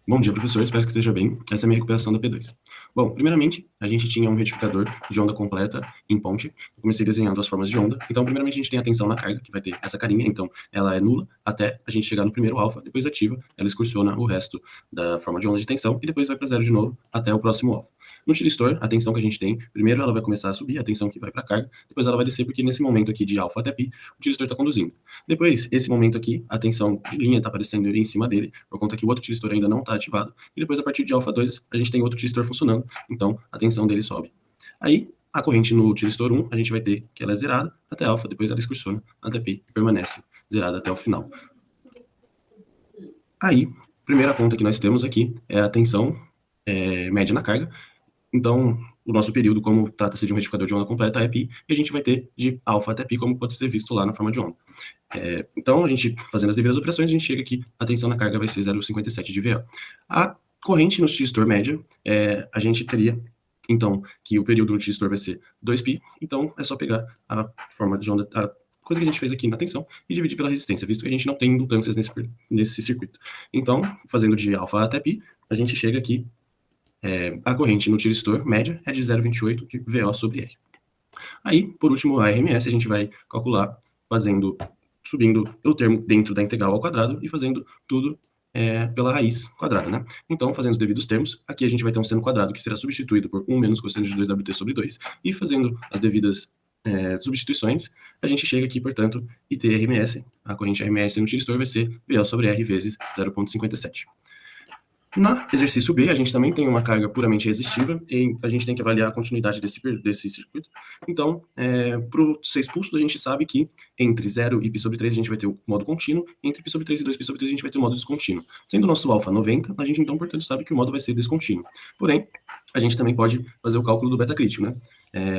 Bom dia, professor. Espero que esteja bem. Essa é a minha recuperação da P2. Bom, primeiramente, a gente tinha um retificador de onda completa em ponte. Eu comecei desenhando as formas de onda. Então, primeiramente, a gente tem a tensão na carga, que vai ter essa carinha. Então, ela é nula até a gente chegar no primeiro alfa. Depois ativa, ela excursiona o resto da forma de onda de tensão e depois vai para zero de novo até o próximo alfa. No tiristor, a tensão que a gente tem, primeiro ela vai começar a subir, a tensão que vai para a carga. Depois ela vai descer, porque nesse momento aqui de alfa até pi, o tiristor está conduzindo. Depois, esse momento aqui, a tensão de linha está aparecendo em cima dele, por conta que o outro tiristor ainda não está ativado. E depois, a partir de alfa 2, a gente tem outro tiristor funcionando, então a tensão dele sobe. Aí, a corrente no tiristor 1, a gente vai ter que ela é zerada até alfa, depois ela excursiona até π e permanece zerada até o final. Aí, primeira conta que nós temos aqui é a tensão média na carga. Então, o nosso período, como trata-se de um retificador de onda completa, é π, e a gente vai ter de alfa até π, como pode ser visto lá na forma de onda. Então, a gente, fazendo as devidas operações, a gente chega aqui, a tensão na carga vai ser 0,57 de VA. A corrente no x-tor média, a gente teria, então, que o período no x-tor vai ser 2π, então é só pegar a forma de onda, a coisa que a gente fez aqui na tensão, e dividir pela resistência, visto que a gente não tem indutâncias nesse circuito. Então, fazendo de alfa até π, a gente chega aqui, a corrente no tiristor média é de 0,28 de VO sobre R. Aí, por último, a RMS a gente vai calcular subindo o termo dentro da integral ao quadrado e fazendo tudo pela raiz quadrada, né? Então, fazendo os devidos termos, aqui a gente vai ter um seno quadrado que será substituído por 1 menos cosseno de 2WT sobre 2, e fazendo as devidas substituições, a gente chega aqui, portanto, IT RMS, a corrente RMS no tiristor vai ser VO sobre R vezes 0,57. No exercício B, a gente também tem uma carga puramente resistiva e a gente tem que avaliar a continuidade desse circuito. Então, para os 6 pulsos, a gente sabe que entre 0 e π sobre 3 a gente vai ter o modo contínuo, entre π sobre 3 e 2π sobre 3 a gente vai ter o modo descontínuo. Sendo o nosso alfa 90, a gente então, portanto, sabe que o modo vai ser descontínuo. Porém, a gente também pode fazer o cálculo do beta crítico, né?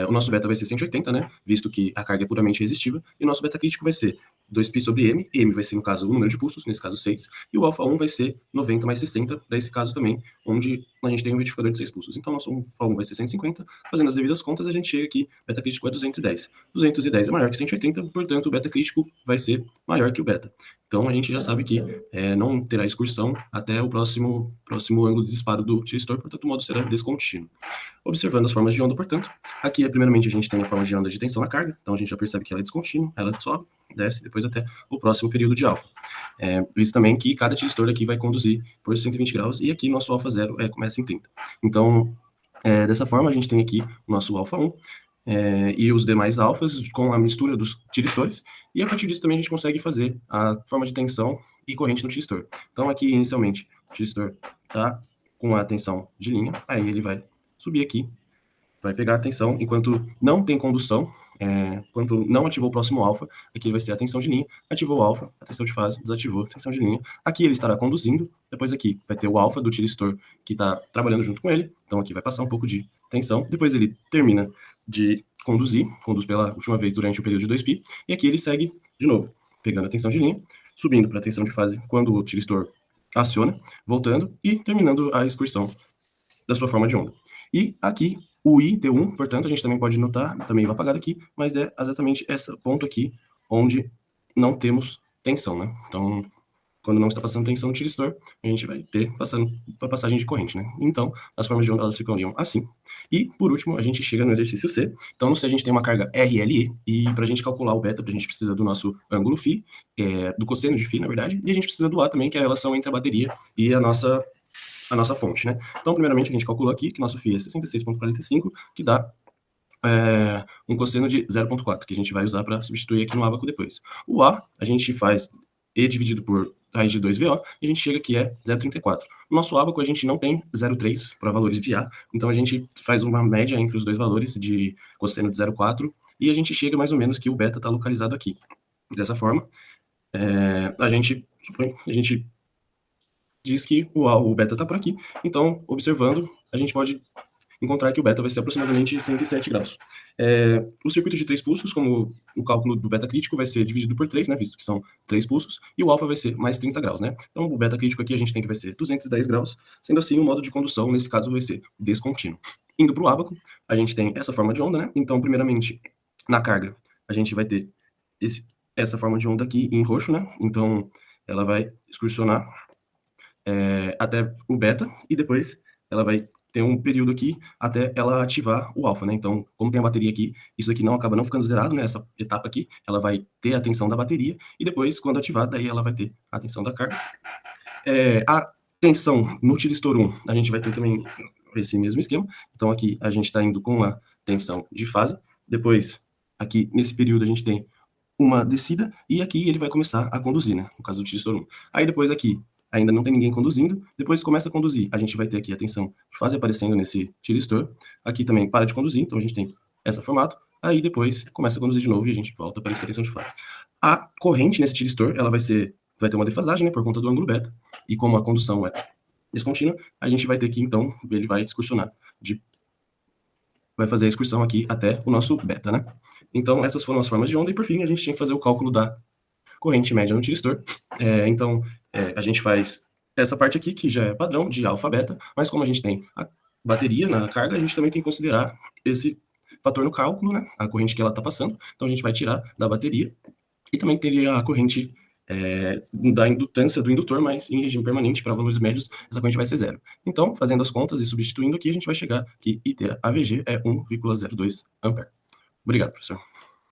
O nosso beta vai ser 180, né? Visto que a carga é puramente resistiva, e o nosso beta crítico vai ser 2π sobre m, e m vai ser, no caso, o número de pulsos, nesse caso 6, e o alfa 1 vai ser 90 mais 60, para esse caso também, onde a gente tem um retificador de 6 pulsos. Então, nosso alfa 1 vai ser 150, fazendo as devidas contas, a gente chega aqui, beta crítico é 210. 210 é maior que 180, portanto, o beta crítico vai ser maior que o beta. Então, a gente já sabe que não terá excursão até o próximo ângulo de disparo do tiristor, portanto, o modo será descontínuo. Observando as formas de onda, portanto, aqui, primeiramente, a gente tem a forma de onda de tensão na carga, então a gente já percebe que ela é descontínua, ela sobe, desce, depois até o próximo período de alfa. Visto também que cada tiristor aqui vai conduzir por 120 graus, e aqui nosso alfa 0 começa em 30. Então, dessa forma, a gente tem aqui o nosso alfa 1, e os demais alfas com a mistura dos tiristores, e a partir disso também a gente consegue fazer a forma de tensão e corrente no tiristor. Então, aqui, inicialmente, o tiristor está com a tensão de linha, aí ele vai subir aqui, vai pegar a tensão enquanto não tem condução, enquanto não ativou o próximo alfa, aqui vai ser a tensão de linha, ativou o alfa, a tensão de fase, desativou a tensão de linha, aqui ele estará conduzindo, depois aqui vai ter o alfa do tiristor que está trabalhando junto com ele, então aqui vai passar um pouco de tensão, depois ele termina de conduz pela última vez durante o período de 2π, e aqui ele segue de novo, pegando a tensão de linha, subindo para a tensão de fase quando o tiristor aciona, voltando e terminando a excursão da sua forma de onda. E aqui, o I T1, portanto, a gente também pode notar, também vai apagado aqui, mas é exatamente esse ponto aqui, onde não temos tensão, né? Então, quando não está passando tensão no tiristor, a gente vai ter a passagem de corrente, né? Então, as formas de onda, elas ficariam assim. E, por último, a gente chega no exercício C. Então, no C a gente tem uma carga RLE, e para a gente calcular o beta, a gente precisa do nosso ângulo φ, do cosseno de φ, na verdade, e a gente precisa do A também, que é a relação entre a bateria e a nossa fonte, né? Então, primeiramente, a gente calculou aqui que nosso φ é 66,45, que dá um cosseno de 0,4, que a gente vai usar para substituir aqui no ábaco depois. O A, a gente faz E dividido por raiz de 2VO, e a gente chega aqui é 0,34. No nosso ábaco, a gente não tem 0,3 para valores de A, então a gente faz uma média entre os dois valores de cosseno de 0,4, e a gente chega mais ou menos que o beta está localizado aqui. Dessa forma, a gente diz que o beta está por aqui, então, observando, a gente pode encontrar que o beta vai ser aproximadamente 107 graus. O circuito de 3 pulsos, como o cálculo do beta crítico vai ser dividido por 3, né, visto que são 3 pulsos, e o alfa vai ser mais 30 graus, né? Então, o beta crítico aqui a gente tem que vai ser 210 graus, sendo assim, o modo de condução, nesse caso, vai ser descontínuo. Indo para o ábaco, a gente tem essa forma de onda, né? Então, primeiramente, na carga, a gente vai ter essa forma de onda aqui em roxo, né? Então, ela vai excursionar até o beta, e depois ela vai ter um período aqui até ela ativar o alfa, né? Então, como tem a bateria aqui, isso aqui não acaba não ficando zerado, né? Essa etapa aqui, ela vai ter a tensão da bateria, e depois, quando ativar, daí ela vai ter a tensão da carga. A tensão no thyristor 1, a gente vai ter também esse mesmo esquema. Então, aqui a gente está indo com a tensão de fase. Depois, aqui nesse período, a gente tem uma descida, e aqui ele vai começar a conduzir, né? No caso do thyristor 1. Aí depois aqui, ainda não tem ninguém conduzindo, depois começa a conduzir. A gente vai ter aqui a tensão de fase aparecendo nesse thyristor. Aqui também para de conduzir, então a gente tem esse formato. Aí depois começa a conduzir de novo e a gente volta para essa tensão de fase. A corrente nesse thyristor, ela vai ter uma defasagem, né, por conta do ângulo beta, e como a condução é descontínua, a gente vai ter que, então, ele vai excursionar, vai fazer a excursão aqui até o nosso beta, né? Então, essas foram as formas de onda, e por fim, a gente tinha que fazer o cálculo da corrente média no thyristor. Então, a gente faz essa parte aqui, que já é padrão de alfa beta, mas como a gente tem a bateria na carga, a gente também tem que considerar esse fator no cálculo, né? A corrente que ela está passando. Então, a gente vai tirar da bateria, e também teria a corrente da indutância do indutor, mas em regime permanente, para valores médios, essa corrente vai ser zero. Então, fazendo as contas e substituindo aqui, a gente vai chegar que ITER AVG é 1,02 ampere. Obrigado, professor.